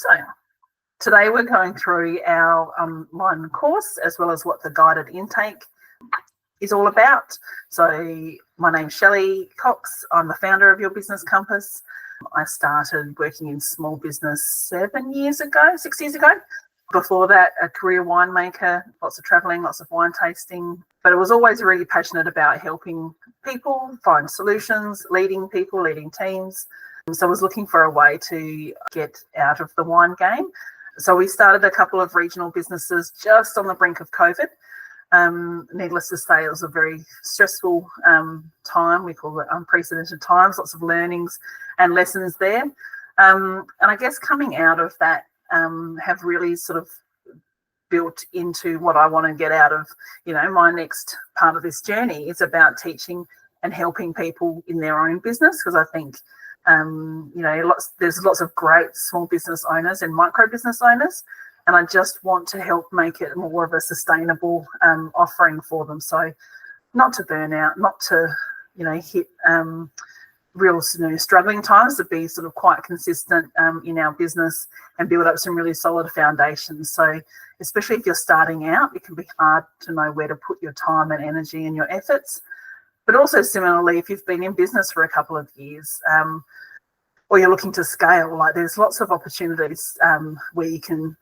So today we're going through our online course as well as what the guided intake is all about. So my name's Shelley Cox. I'm the founder of Your Business Compass. I started working in small business 6 years ago. Before that, a career winemaker, lots of travelling, lots of wine tasting. But I was always really passionate about helping people find solutions, leading people, leading teams. So I was looking for a way to get out of the wine game. So we started a couple of regional businesses just on the brink of COVID. Needless to say, it was a very stressful time. We call it unprecedented times, lots of learnings and lessons there. And I guess coming out of that, have really sort of built into what I want to get out of, my next part of this journey is about teaching and helping people in their own business, because I think, there's lots of great small business owners and micro business owners, and I just want to help make it more of a sustainable offering for them. So not to burn out, not to, hit real struggling times, to be sort of quite consistent in our business and build up some really solid foundations. So especially if you're starting out, it can be hard to know where to put your time and energy and your efforts. But also similarly, if you've been in business for a couple of years or you're looking to scale, like there's lots of opportunities where you can,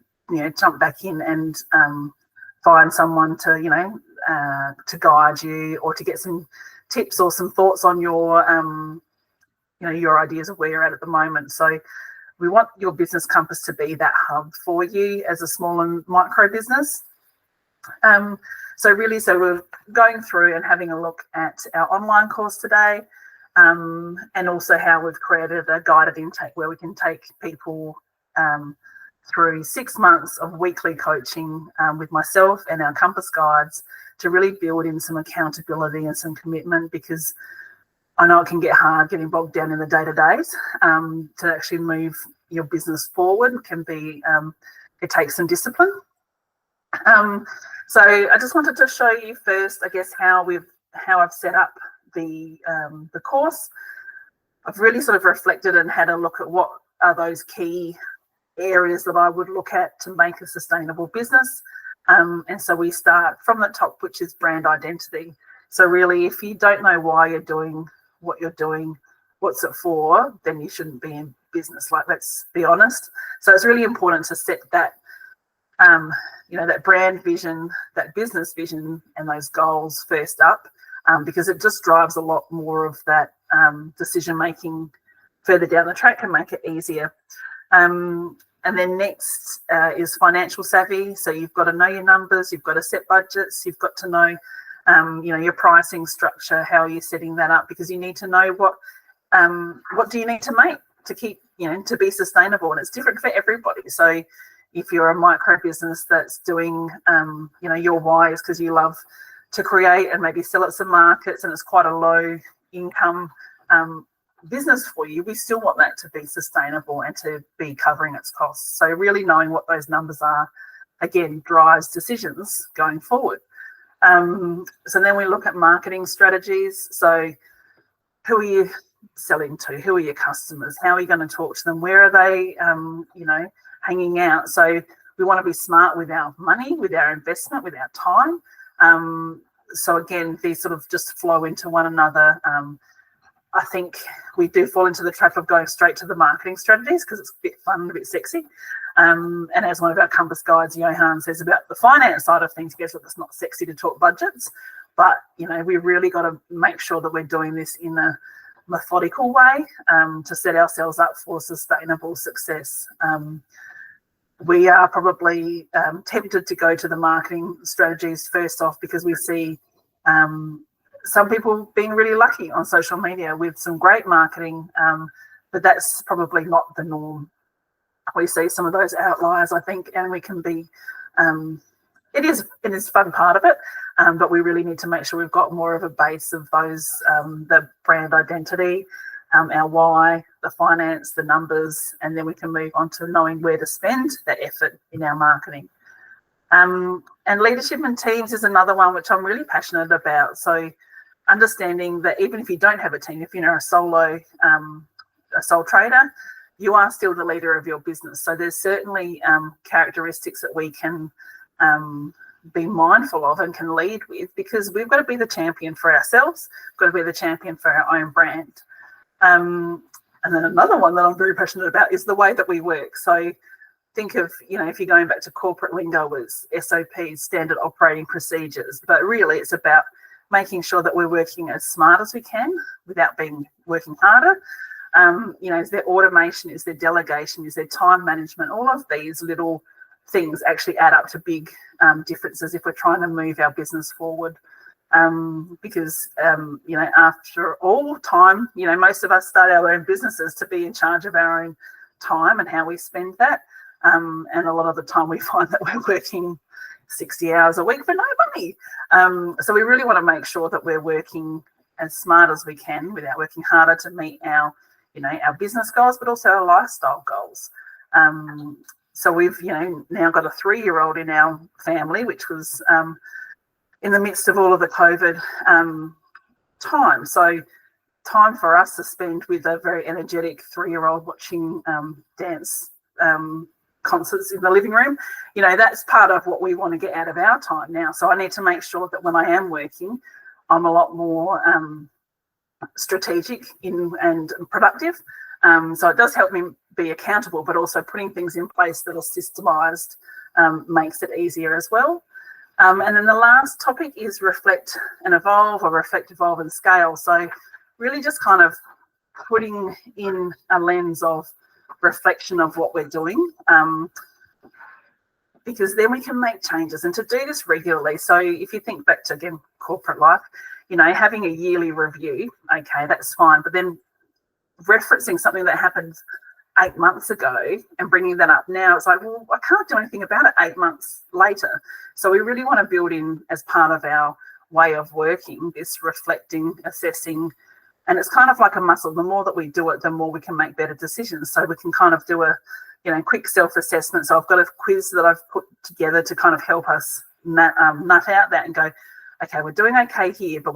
jump back in and find someone to guide you or to get some tips or some thoughts on your your ideas of where you're at the moment. So we want Your Business Compass to be that hub for you as a small and micro business. So we're going through and having a look at our online course today, and also how we've created a guided intake where we can take people through 6 months of weekly coaching with myself and our Compass guides to really build in some accountability and some commitment, because I know it can get hard getting bogged down in the day-to-days. To actually move your business forward can be, it takes some discipline. So I just wanted to show you first, I guess, how I've set up the course. I've really sort of reflected and had a look at what are those key areas that I would look at to make a sustainable business. And so we start from the top, which is brand identity. So really, if you don't know why you're doing what you're doing, what's it for, then you shouldn't be in business. Like, let's be honest. So it's really important to set that, that brand vision, that business vision, and those goals first up, because it just drives a lot more of that decision making further down the track and make it easier. And then next is financial savvy. So you've got to know your numbers, you've got to set budgets, you've got to know your pricing structure, how you're setting that up, because you need to know what do you need to make to keep, to be sustainable, and it's different for everybody. So if you're a micro business that's doing, your why is because you love to create and maybe sell at some markets, and it's quite a low income business for you, we still want that to be sustainable and to be covering its costs. So really knowing what those numbers are, again, drives decisions going forward. So then we look at marketing strategies. So who are you selling to? Who are your customers? How are you going to talk to them? Where are they, hanging out? So we want to be smart with our money, with our investment, with our time. So again, these sort of just flow into one another. I think we do fall into the trap of going straight to the marketing strategies because it's a bit fun and a bit sexy. And as one of our Compass guides, Johan, says about the finance side of things, he goes, look, it's not sexy to talk budgets, but, we really got to make sure that we're doing this in a methodical way to set ourselves up for sustainable success. We are probably tempted to go to the marketing strategies first off because we see some people being really lucky on social media with some great marketing, but that's probably not the norm. We see some of those outliers, I think, and we can be, it is a fun part of it, but we really need to make sure we've got more of a base of those, the brand identity, our why, the finance, the numbers, and then we can move on to knowing where to spend that effort in our marketing. And leadership and teams is another one which I'm really passionate about. So understanding that even if you don't have a team, if you're a sole trader, you are still the leader of your business. So there's certainly characteristics that we can be mindful of and can lead with, because we've got to be the champion for ourselves, we've got to be the champion for our own brand. And then another one that I'm very passionate about is the way that we work. So think of, if you're going back to corporate lingo, as SOPs, standard operating procedures, but really it's about making sure that we're working as smart as we can without working harder. Is there automation, is there delegation, is there time management? All of these little things actually add up to big differences if we're trying to move our business forward. Because after all time, most of us start our own businesses to be in charge of our own time and how we spend that. And a lot of the time we find that we're working 60 hours a week for no money. So we really want to make sure that we're working as smart as we can without working harder to meet our business goals, but also our lifestyle goals. So we've, now got a 3-year-old in our family, which was in the midst of all of the COVID time. So time for us to spend with a very energetic 3-year-old watching dance concerts in the living room, that's part of what we want to get out of our time now. So I need to make sure that when I am working, I'm a lot more strategic and productive. So it does help me be accountable, but also putting things in place that are systemized makes it easier as well. And then the last topic is reflect and evolve, or reflect, evolve and scale. So really just kind of putting in a lens of reflection of what we're doing, because then we can make changes, and to do this regularly. So if you think back to, again, corporate life, having a yearly review, okay, that's fine, but then referencing something that happened 8 months ago and bringing that up now, it's like, well, I can't do anything about it 8 months later. So we really want to build in, as part of our way of working, this reflecting, assessing, and it's kind of like a muscle. The more that we do it, the more we can make better decisions. So we can kind of do a quick self-assessment. So I've got a quiz that I've put together to kind of help us nut out that and go, okay, we're doing okay here, but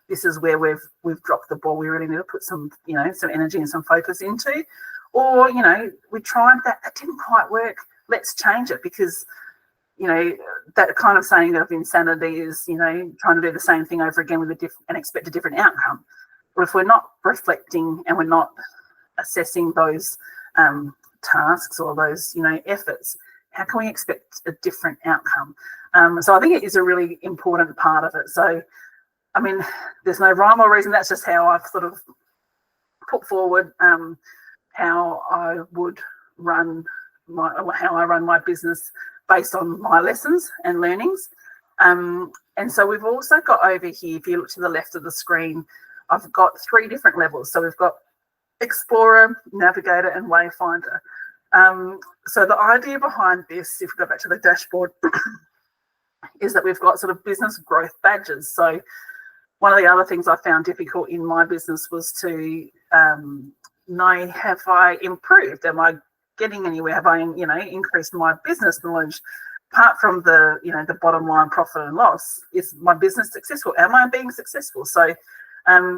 this is where we've dropped the ball. We really need to put some energy and some focus into. Or, we tried that didn't quite work. Let's change it, because, that kind of saying of insanity is, trying to do the same thing over again with and expect a different outcome. But if we're not reflecting and we're not assessing those tasks or those, efforts, how can we expect a different outcome? So I think it is a really important part of it. So, I mean, there's no rhyme or reason. That's just how I've sort of put forward how I run my business based on my lessons and learnings. And so we've also got over here, if you look to the left of the screen, I've got 3 different levels. So we've got Explorer, Navigator, and Wayfinder. So the idea behind this, if we go back to the dashboard, is that we've got sort of business growth badges. So one of the other things I found difficult in my business was to know, have I improved? Am I getting anywhere? Have I, increased my business knowledge? Apart from the bottom line profit and loss, is my business successful? Am I being successful? So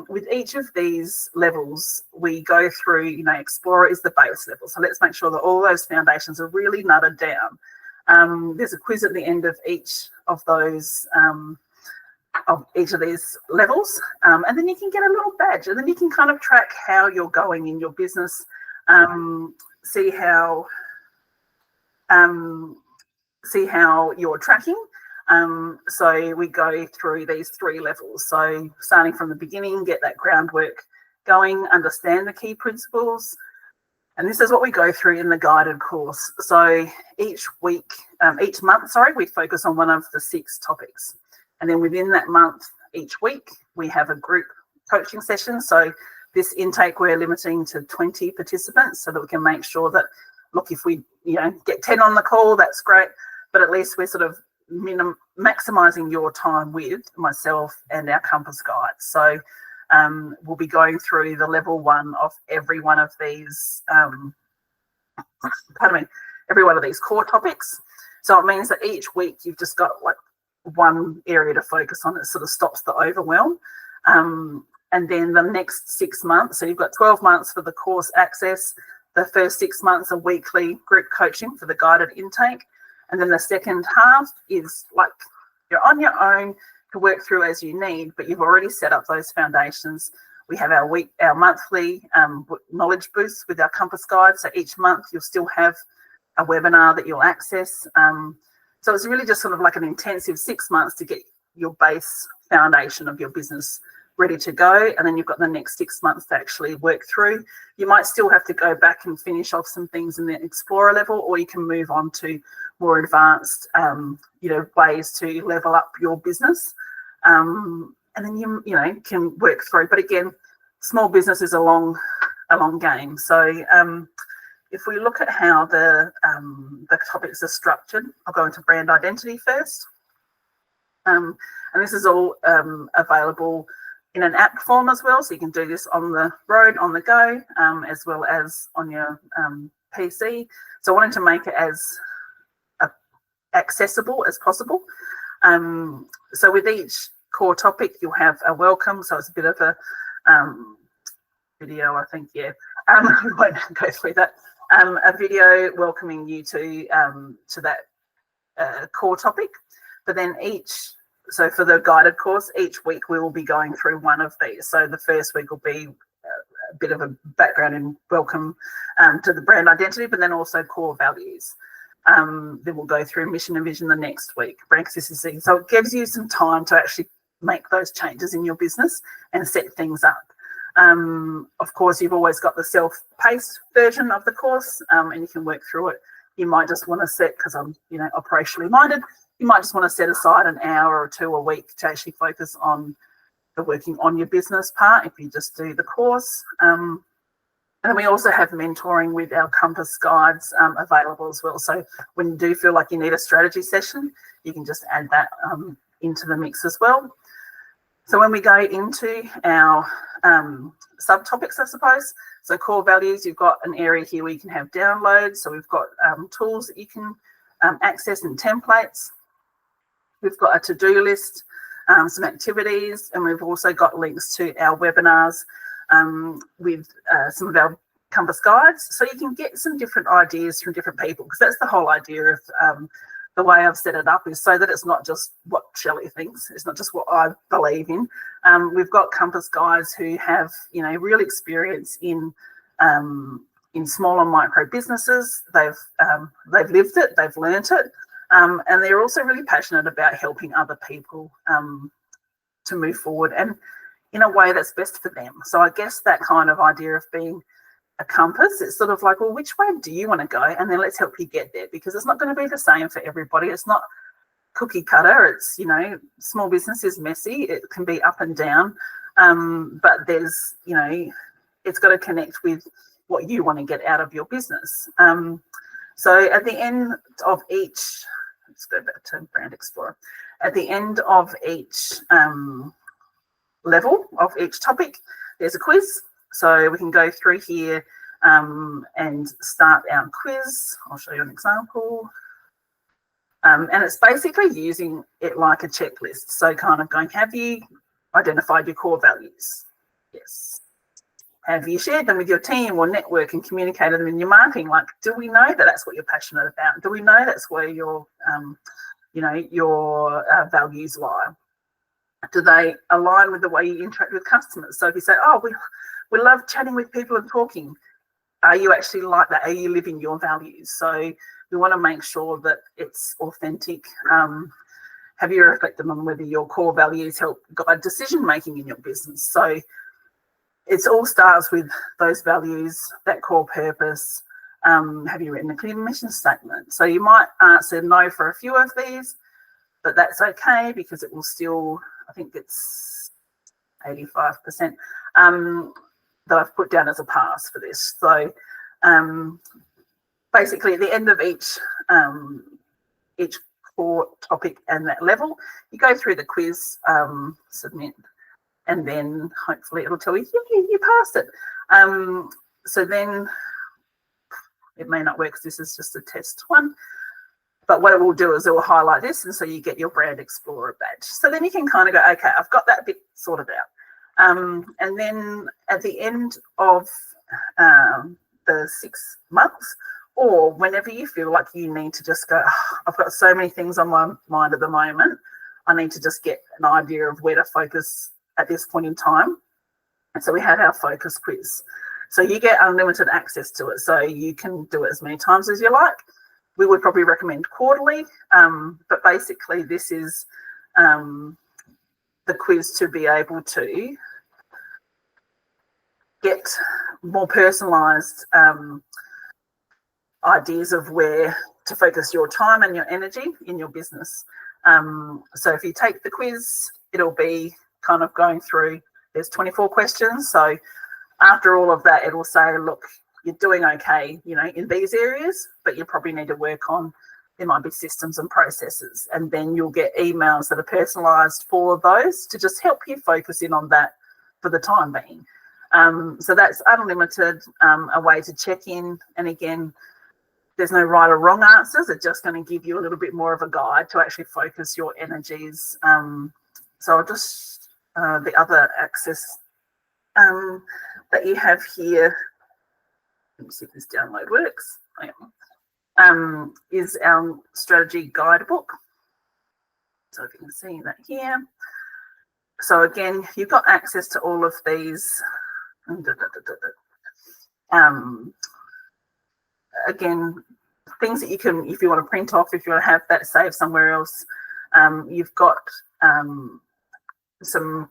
with each of these levels, we go through, Explorer is the base level. So let's make sure that all those foundations are really nutted down. There's a quiz at the end of each of those of each of these levels, and then you can get a little badge, and then you can kind of track how you're going in your business, see how you're tracking. So we go through these 3 levels. So starting from the beginning, get that groundwork going, understand the key principles. And this is what we go through in the guided course. So each month, we focus on one of the 6 topics. And then within that month, each week, we have a group coaching session. So this intake, we're limiting to 20 participants so that we can make sure that, look, if we get 10 on the call, that's great. But at least we're sort of maximising your time with myself and our Compass guides. So we'll be going through the level 1 of every one of these, every one of these core topics. So it means that each week you've just got like one area to focus on. It sort of stops the overwhelm. and then the next 6 months, so you've got 12 months for the course access. The first 6 months are weekly group coaching for the guided intake. And then the second half is like you're on your own to work through as you need, but you've already set up those foundations. We have our monthly knowledge boosts with our Compass Guide. So each month you'll still have a webinar that you'll access. So it's really just sort of like an intensive 6 months to get your base foundation of your business ready to go. And then you've got the next 6 months to actually work through. You might still have to go back and finish off some things in the explorer level, or you can move on to more advanced, ways to level up your business. And then you can work through. But again, small business is a long game. So if we look at how the topics are structured, I'll go into brand identity first. And this is all available in an app form as well. So you can do this on the road, on the go, as well as on your PC. So I wanted to make it as accessible as possible. So with each core topic, you'll have a welcome. So it's a bit of a video, I think, yeah. We won't go through that. A video welcoming you to that core topic. But then so for the guided course, each week we will be going through one of these. So the first week will be a bit of a background and welcome to the brand identity, but then also core values. Then we'll go through mission and vision the next week, brand consistency. So it gives you some time to actually make those changes in your business and set things up. Of course, you've always got the self-paced version of the course, and you can work through it. You might just want to set, because I'm operationally minded, you might just want to set aside an hour or two a week to actually focus on the working on your business part if you just do the course. And then we also have mentoring with our Compass Guides available as well. So when you do feel like you need a strategy session, you can just add that into the mix as well. So when we go into our subtopics, I suppose, so core values, you've got an area here where you can have downloads. So we've got tools that you can access and templates. We've got a to-do list, some activities, and we've also got links to our webinars with some of our Compass Guides. So you can get some different ideas from different people, because that's the whole idea of the way I've set it up, is so that it's not just what Shelley thinks, it's not just what I believe in. We've got Compass Guides who have, real experience in small and micro businesses. They've lived it, they've learnt it, and they're also really passionate about helping other people to move forward and in a way that's best for them. So I guess that kind of idea of being a compass, it's sort of like, well, which way do you want to go? And then let's help you get there, because it's not going to be the same for everybody. It's not cookie cutter. It's, small business is messy. It can be up and down. But there's, it's got to connect with what you want to get out of your business. So at the end of each, let's go back to Brand Explorer. At the end of each level of each topic, there's a quiz. So we can go through here and start our quiz. I'll show you an example. And it's basically using it like a checklist. So kind of going, have you identified your core values? Yes. Have you shared them with your team or network and communicated them in your marketing? Like, do we know that that's what you're passionate about? Do we know that's where your values lie? Do they align with the way you interact with customers? So if you say, oh, we love chatting with people and talking, are you actually like that? Are you living your values? So we want to make sure that it's authentic. Have you reflected on whether your core values help guide decision making in your business? So it all starts with those values, that core purpose. Have you written a clear mission statement? So you might answer no for a few of these, but that's okay, because it will still, I think it's 85% that I've put down as a pass for this. So basically at the end of each core topic and that level, you go through the quiz, submit, and then hopefully it'll tell you, yeah, you passed it. So then it may not work because this is just a test one. But what it will do is it will highlight this, and so you get your Brand Explorer badge. So then you can kind of go, okay, I've got that bit sorted out. And then at the end of the 6 months, or whenever you feel like you need to just go, oh, I've got so many things on my mind at the moment, I need to just get an idea of where to focus at this point in time. And so we had our focus quiz. So you get unlimited access to it. So you can do it as many times as you like. We would probably recommend quarterly, but basically this is the quiz to be able to get more personalised ideas of where to focus your time and your energy in your business. So if you take the quiz, it'll be kind of going through, there's 24 questions. So after all of that, it'll say, look, you're doing okay, you know, in these areas, but you probably need to work on, there might be systems and processes. And then you'll get emails that are personalised for those to just help you focus in on that for the time being. So that's unlimited, a way to check in. And again, there's no right or wrong answers. It's just going to give you a little bit more of a guide to actually focus your energies. So I'll just, the other access that you have here, let me see if this download works, is our strategy guidebook. So if you can see that here. So again, you've got access to all of these. Again, things that you can, if you want to print off, if you want to have that saved somewhere else, you've got some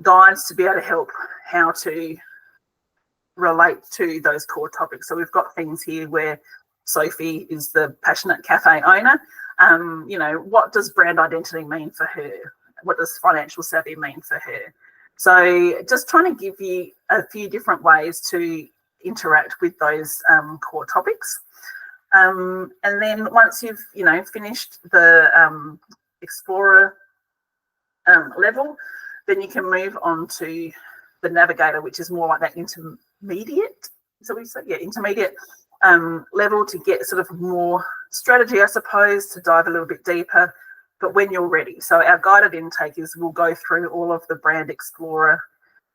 guides to be able to help how to relate to those core topics. So we've got things here where Sophie is the passionate cafe owner. You know, what does brand identity mean for her? What does financial savvy mean for her? So just trying to give you a few different ways to interact with those core topics. And then once you've, you know, finished the Explorer level, then you can move on to the Navigator, which is more like that intermediate, so we say, yeah, intermediate level, to get sort of more strategy, I suppose, to dive a little bit deeper, but when you're ready. So our guided intake is, we'll go through all of the Brand Explorer,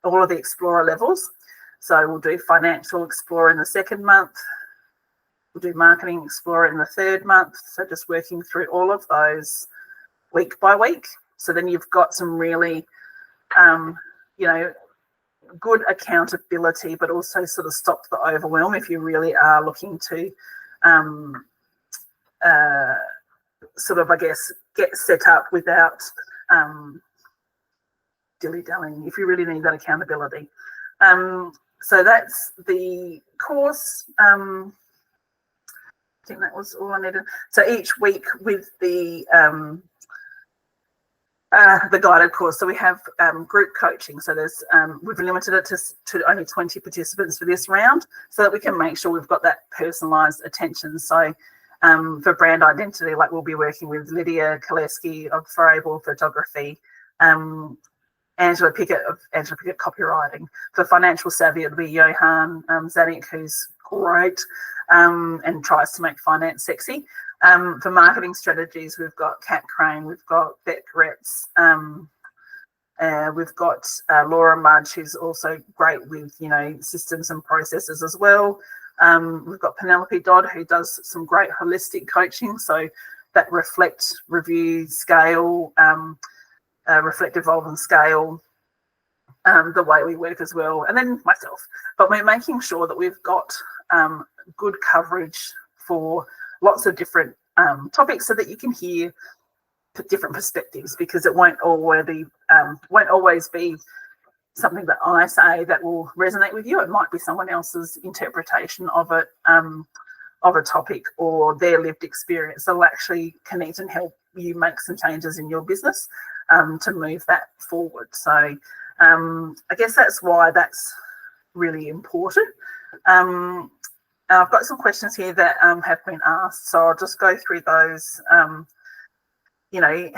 all of the Explorer levels. So we'll do Financial Explorer in the 2nd month, we'll do Marketing Explorer in the 3rd month, so just working through all of those week by week. So then you've got some really, you know, good accountability, but also sort of stop the overwhelm if you really are looking to sort of, I guess, get set up without dilly-dallying, if you really need that accountability. So that's the course. I think that was all I needed. So each week with the guided course, so we have group coaching. So there's we've limited it to only 20 participants for this round, so that we can make sure we've got that personalised attention. So for brand identity, like we'll be working with Lydia Koleski of Forable Photography, Angela Pickett of Angela Pickett Copywriting. For financial savvy, it'll be Johan Zanik, who's great and tries to make finance sexy. For marketing strategies, we've got Kat Crane, we've got Beck Retz, we've got Laura Mudge, who's also great with, you know, systems and processes as well. We've got Penelope Dodd, who does some great holistic coaching, so that reflect, review, scale, reflect, evolve and scale, the way we work as well, and then myself. But we're making sure that we've got good coverage for lots of different topics, so that you can hear different perspectives, because it won't always be something that I say that will resonate with you. It might be someone else's interpretation of it, of a topic, or their lived experience that will actually connect and help you make some changes in your business to move that forward. So I guess that's why that's really important. I've got some questions here that have been asked, so I'll just go through those. You know,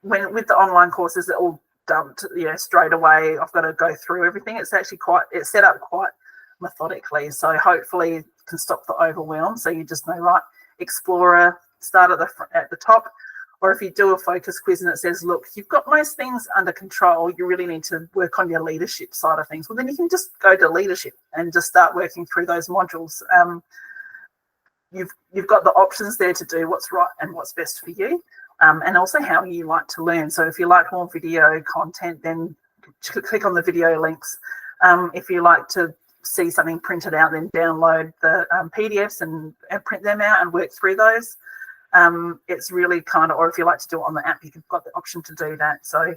when with the online courses, they're all dumped, you know, straight away. I've got to go through everything. It's actually it's set up quite methodically, so hopefully it can stop the overwhelm. So you just know, right, Explorer, start at the top. Or if you do a focus quiz and it says, look, you've got most things under control, you really need to work on your leadership side of things. Well, then you can just go to leadership and just start working through those modules. You've got the options there to do what's right and what's best for you, and also how you like to learn. So if you like more video content, then click on the video links. If you like to see something printed out, then download the PDFs and print them out and work through those. It's really kind of, or if you like to do it on the app, you've got the option to do that. So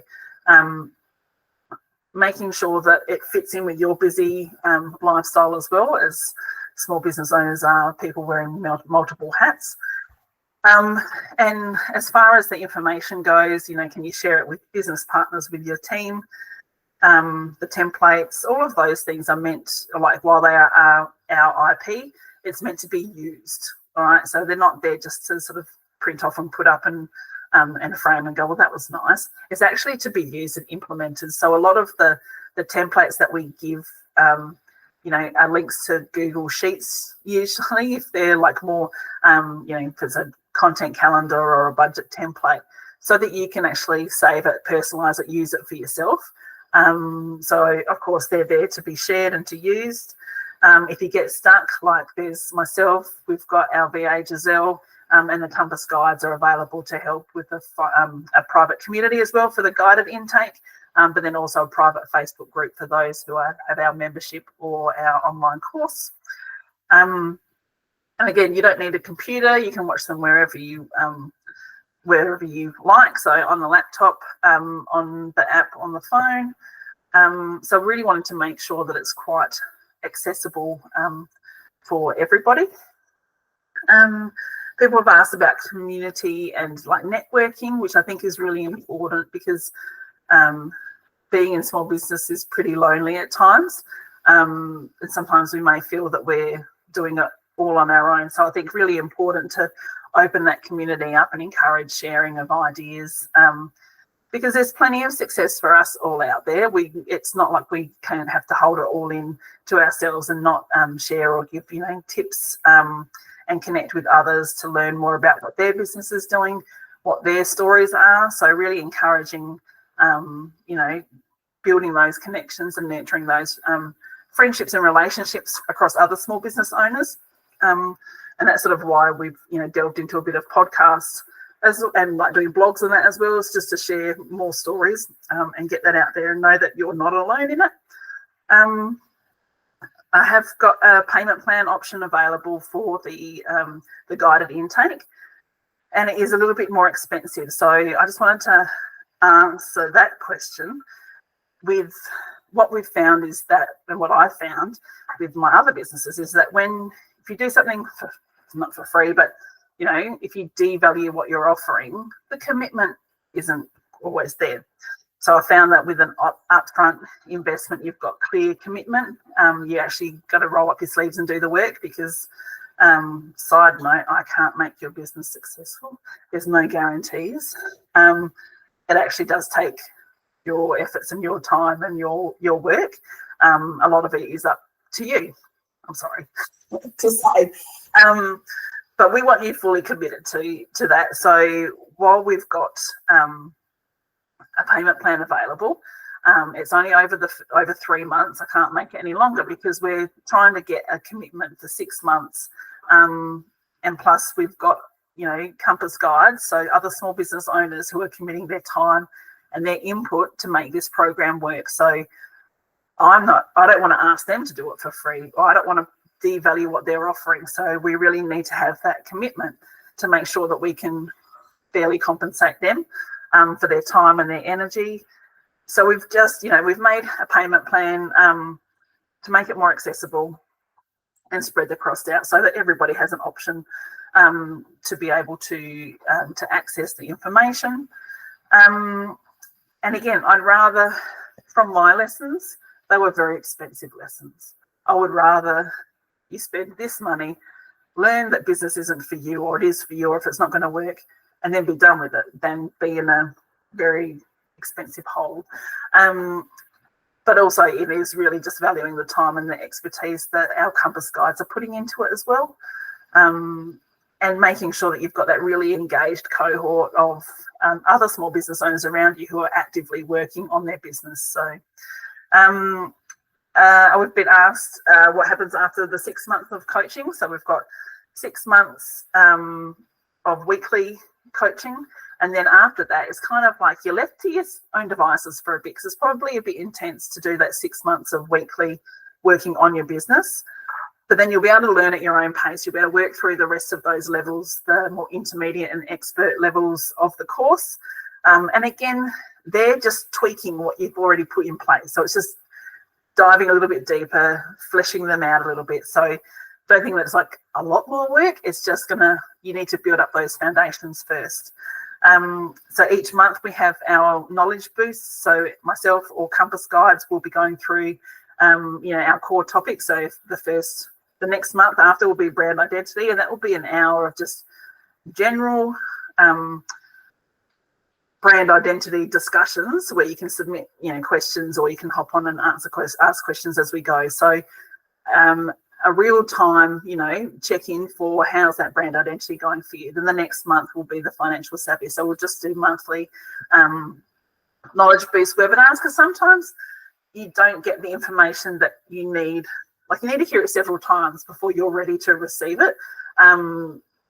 making sure that it fits in with your busy lifestyle as well, as small business owners are people wearing multiple hats. And as far as the information goes, can you share it with business partners, with your team? The templates, all of those things are meant, like while they are our IP, it's meant to be used. All right, so they're not there just to sort of print off and put up and frame and go, well, that was nice. It's actually to be used and implemented. So a lot of the templates that we give, are links to Google Sheets usually, if they're like more, if it's a content calendar or a budget template, so that you can actually save it, personalize it, use it for yourself. So of course they're there to be shared and to used. If you get stuck, like there's myself, we've got our VA Giselle, and the Compass guides are available to help with a private community as well for the guided intake, but then also a private Facebook group for those who are at our membership or our online course. And again, you don't need a computer. You can watch them wherever you like. So on the laptop, on the app, on the phone. So really wanted to make sure that it's quite accessible for everybody. People have asked about community and like networking, which I think is really important, because being in small business is pretty lonely at times, and sometimes we may feel that we're doing it all on our own. So I think really important to open that community up and encourage sharing of ideas, because there's plenty of success for us all out there. It's not like we can't have to hold it all in to ourselves and not share or give tips and connect with others to learn more about what their business is doing, what their stories are. So really encouraging building those connections and nurturing those friendships and relationships across other small business owners. And that's sort of why we've delved into a bit of podcasts and like doing blogs and that as well, is just to share more stories and get that out there and know that you're not alone in it. I have got a payment plan option available for the guided intake, and it is a little bit more expensive. So I just wanted to answer that question with what we've found is that, and what I found with my other businesses, is that if you do something not for free, but if you devalue what you're offering, the commitment isn't always there. So I found that with an upfront investment, you've got clear commitment. You actually got to roll up your sleeves and do the work, because side note, I can't make your business successful. There's no guarantees. It actually does take your efforts and your time and your work. A lot of it is up to you. I'm sorry to say. But we want you fully committed to that. So while we've got a payment plan available, it's only over 3 months. I can't make it any longer, because we're trying to get a commitment for 6 months. And plus we've got, Compass guides, so other small business owners who are committing their time and their input to make this program work. So I don't want to ask them to do it for free, or I don't want to devalue what they're offering. So we really need to have that commitment to make sure that we can fairly compensate them for their time and their energy. So we've just, we've made a payment plan to make it more accessible and spread the cost out, so that everybody has an option to be able to access the information. And again, I'd rather, from my lessons, they were very expensive lessons. I would rather you spend this money, learn that business isn't for you, or it is for you, or if it's not going to work, and then be done with it, than be in a very expensive hole. But also it is really just valuing the time and the expertise that our Compass guides are putting into it as well. and making sure that you've got that really engaged cohort of other small business owners around you who are actively working on their business. So I've been asked what happens after the 6 months of coaching. So we've got 6 months of weekly coaching. And then after that, it's kind of like you're left to your own devices for a bit, because it's probably a bit intense to do that 6 months of weekly working on your business. But then you'll be able to learn at your own pace. You'll be able to work through the rest of those levels, the more intermediate and expert levels of the course. And again, they're just tweaking what you've already put in place. So it's just diving a little bit deeper, fleshing them out a little bit. So don't think that it's like a lot more work. It's just you need to build up those foundations first. So each month we have our knowledge boosts. So myself or Compass Guides will be going through, our core topics. So the next month after will be brand identity, and that will be an hour of just general brand identity discussions where you can submit, questions, or you can hop on and ask questions as we go. So a real time, check in for how's that brand identity going for you. Then the next month will be the financial savvy. So we'll just do monthly knowledge boost webinars, because sometimes you don't get the information that you need. Like, you need to hear it several times before you're ready to receive it.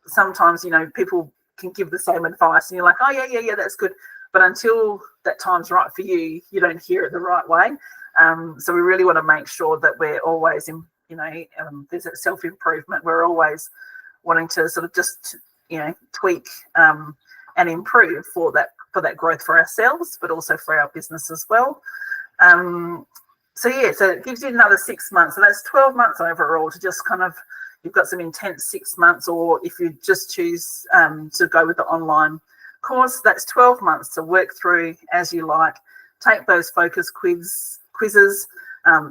Sometimes, people can give the same advice and you're like, oh yeah, that's good. But until that time's right for you, you don't hear it the right way. So we really want to make sure that we're always in, there's a self-improvement. We're always wanting to sort of just, tweak and improve for that growth for ourselves, but also for our business as well. So it gives you another 6 months. So that's 12 months overall to just kind of, you've got some intense 6 months, or if you just choose to go with the online course, that's 12 months to work through as you like. Take those focus quizzes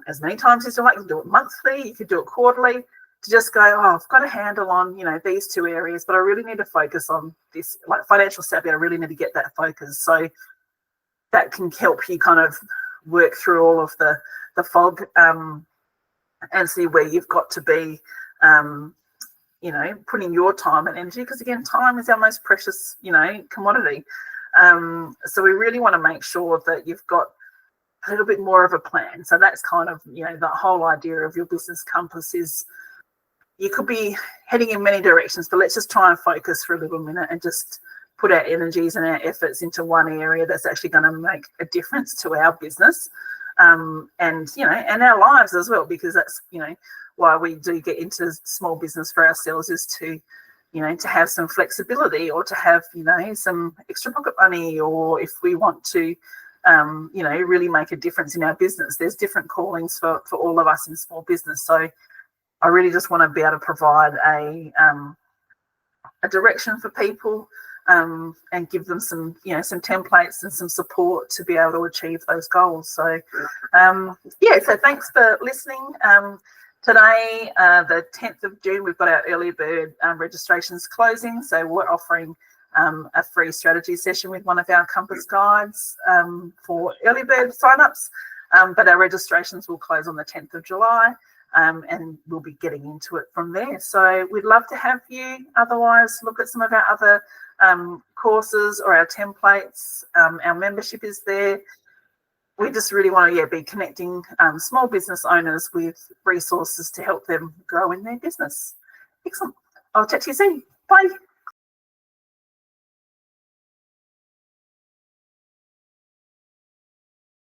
as many times as you like. You can do it monthly, you could do it quarterly, to just go, I've got a handle on, these two areas, but I really need to focus on this, like financial savvy, I really need to get that focus. So that can help you kind of work through all of the fog and see where you've got to be, putting your time and energy, because again, time is our most precious, commodity. So we really want to make sure that you've got a little bit more of a plan. So that's kind of, the whole idea of your business compass is you could be heading in many directions, but let's just try and focus for a little minute and just put our energies and our efforts into one area that's actually going to make a difference to our business, and our lives as well, because that's, why we do get into small business for ourselves, is to, to have some flexibility, or to have, some extra pocket money, or if we want to, really make a difference in our business. There's different callings for all of us in small business. So I really just want to be able to provide a direction for people, and give them some, some templates and some support to be able to achieve those goals. So, so thanks for listening. Today, the 10th of June, we've got our early bird registrations closing. So we're offering a free strategy session with one of our Compass Guides for early bird signups. But our registrations will close on the 10th of July. And we'll be getting into it from there. So we'd love to have you. Otherwise, look at some of our other courses or our templates. Our membership is there. We just really want to be connecting small business owners with resources to help them grow in their business. Excellent. I'll chat to you soon. Bye.